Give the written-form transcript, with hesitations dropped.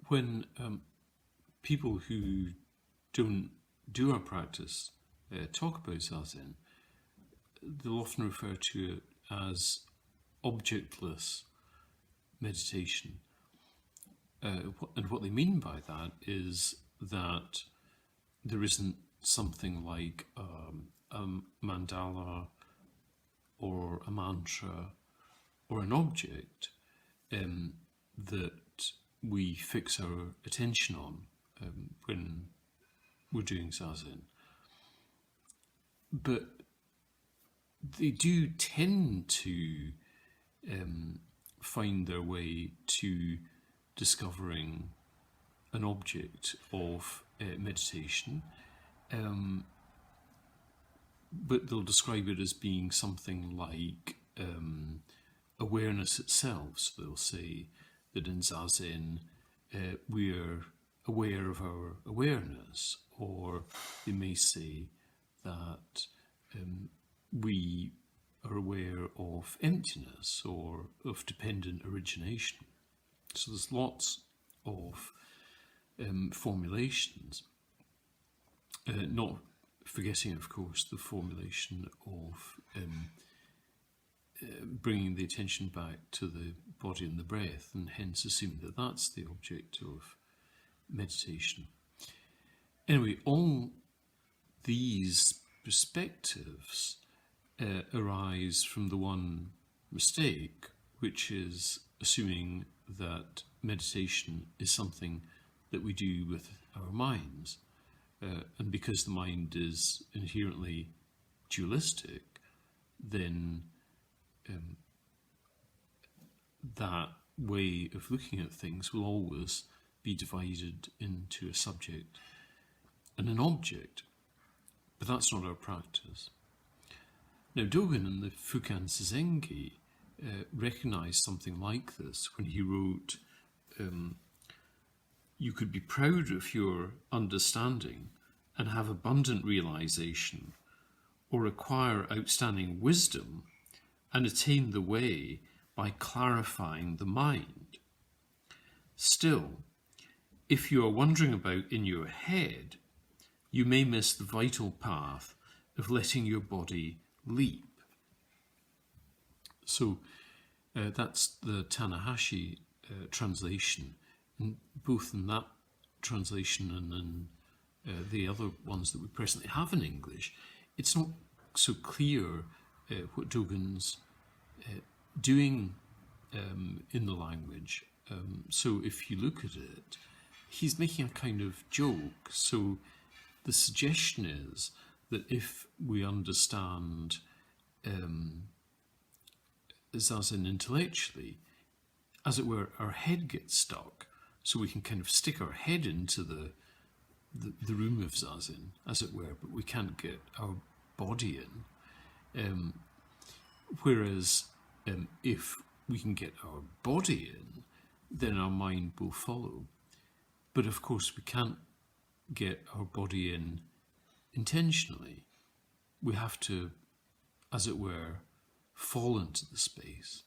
when people who don't do our practice talk about Zazen, they'll often refer to it as objectless meditation. And what they mean by that is that there isn't something like a mandala or a mantra or an object that we fix our attention on when we're doing Zazen. But they do tend to find their way to discovering an object of meditation, but they'll describe it as being something like awareness itself. So they'll say that in Zazen we're aware of our awareness, or they may say that we are aware of emptiness or of dependent origination. So there's lots of formulations, not forgetting, of course, the formulation of bringing the attention back to the body and the breath, and hence assuming that that's the object of meditation. Anyway, all these perspectives arise from the one mistake, which is assuming that meditation is something that we do with our minds. And because the mind is inherently dualistic, then that way of looking at things will always be divided into a subject and an object. But that's not our practice. Now, Dogen in the Fukan Zazengi recognized something like this when he wrote, you could be proud of your understanding and have abundant realization, or acquire outstanding wisdom and attain the way by clarifying the mind. Still, if you are wandering about in your head, you may miss the vital path of letting your body leap. So that's the Tanahashi translation. And both in that translation and in the other ones that we presently have in English, it's not so clear what Dogen's doing in the language. So if you look at it, he's making a kind of joke. So the suggestion is that if we understand Zazen intellectually, as it were, our head gets stuck, so we can kind of stick our head into the room of Zazen, as it were, but we can't get our body in. Whereas if we can get our body in, then our mind will follow. But of course we can't get our body in intentionally. We have to, as it were, fall into the space.